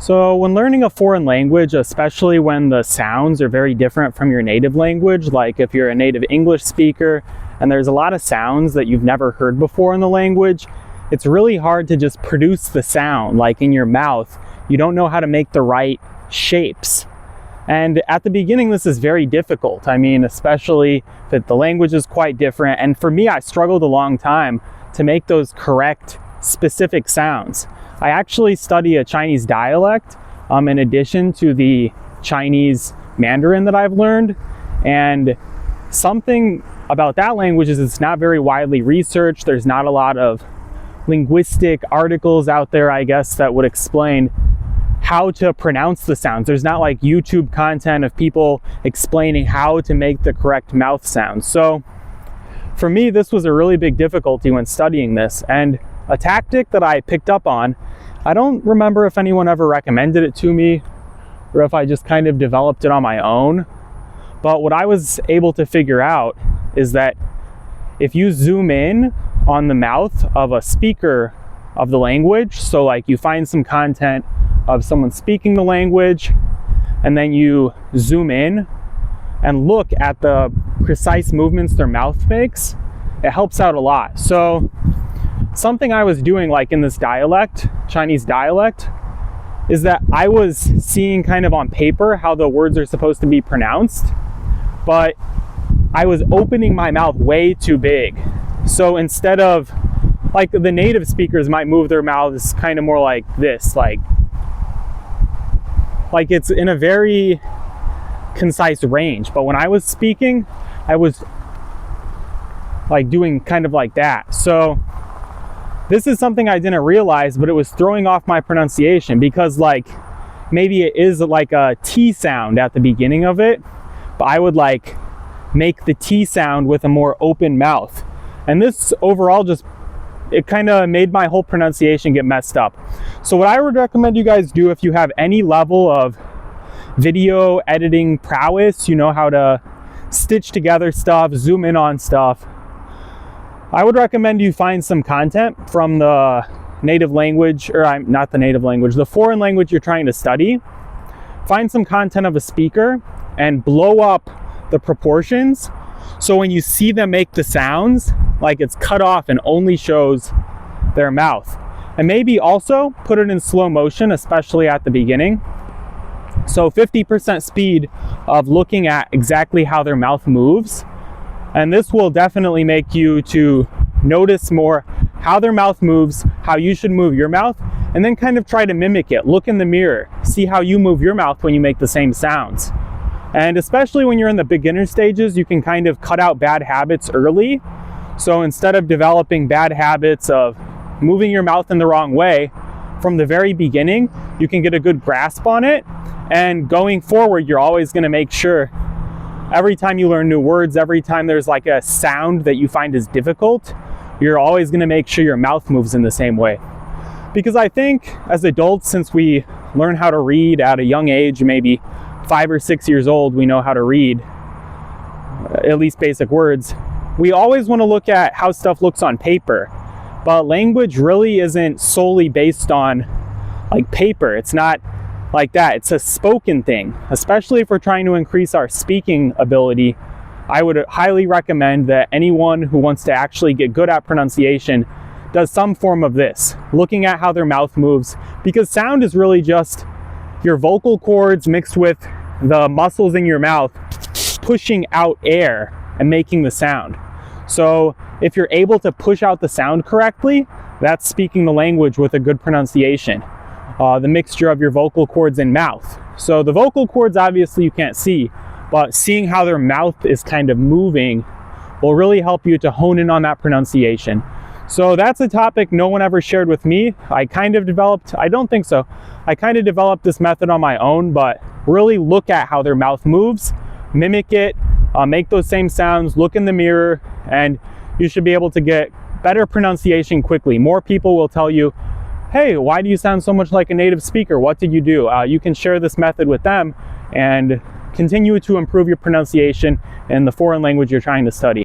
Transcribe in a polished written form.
So when learning a foreign language, especially when the sounds are very different from your native language, like if you're a native English speaker and there's a lot of sounds that you've never heard before in the language, it's really hard to just produce the sound like in your mouth. You don't know how to make the right shapes. And at the beginning, this is very difficult. I mean, especially if the language is quite different. And for me, I struggled a long time to make those correct, specific sounds. I actually study a Chinese dialect in addition to the Chinese Mandarin that I've learned. And something about that language is it's not very widely researched. There's not a lot of linguistic articles out there, I guess, that would explain how to pronounce the sounds. There's not like YouTube content of people explaining how to make the correct mouth sounds. So for me, this was a really big difficulty when studying this. And a tactic that I picked up on, I don't remember if anyone ever recommended it to me or if I just kind of developed it on my own. But what I was able to figure out is that if you zoom in on the mouth of a speaker of the language, so like you find some content of someone speaking the language, and then you zoom in and look at the precise movements their mouth makes, it helps out a lot. So something I was doing like in this dialect, Chinese dialect, is that I was seeing kind of on paper how the words are supposed to be pronounced, but I was opening my mouth way too big. So instead of, like the native speakers might move their mouths kind of more like this, like it's in a very concise range. But when I was speaking, I was like doing kind of like that. So this is something I didn't realize, but it was throwing off my pronunciation because like maybe it is like a T sound at the beginning of it, but I would like make the T sound with a more open mouth. And this overall it kind of made my whole pronunciation get messed up. So what I would recommend you guys do if you have any level of video editing prowess, you know how to stitch together stuff, zoom in on stuff, I would recommend you find some content from the native language, or not the native language, the foreign language you're trying to study. Find some content of a speaker and blow up the proportions. So when you see them make the sounds, like it's cut off and only shows their mouth. And maybe also put it in slow motion, especially at the beginning. So 50% speed of looking at exactly how their mouth moves. And this will definitely make you to notice more how their mouth moves, how you should move your mouth, and then kind of try to mimic it. Look in the mirror, see how you move your mouth when you make the same sounds. And especially when you're in the beginner stages, you can kind of cut out bad habits early. So instead of developing bad habits of moving your mouth in the wrong way, from the very beginning, you can get a good grasp on it. And going forward, you're always going to make sure every time you learn new words, every time there's like a sound that you find is difficult, you're always going to make sure your mouth moves in the same way. Because I think as adults, since we learn how to read at a young age, maybe 5 or 6 years old, we know how to read, at least basic words, we always want to look at how stuff looks on paper. But language really isn't solely based on like paper. It's not like that. It's a spoken thing. Especially if we're trying to increase our speaking ability, I would highly recommend that anyone who wants to actually get good at pronunciation does some form of this, looking at how their mouth moves, because sound is really just your vocal cords mixed with the muscles in your mouth pushing out air and making the sound. So if you're able to push out the sound correctly, that's speaking the language with a good pronunciation. The mixture of your vocal cords and mouth. So the vocal cords, obviously you can't see, but seeing how their mouth is kind of moving will really help you to hone in on that pronunciation. So that's a topic no one ever shared with me. I kind of developed this method on my own, but really look at how their mouth moves, mimic it, make those same sounds, look in the mirror, and you should be able to get better pronunciation quickly. More people will tell you, hey, why do you sound so much like a native speaker? What did you do? You can share this method with them and continue to improve your pronunciation in the foreign language you're trying to study.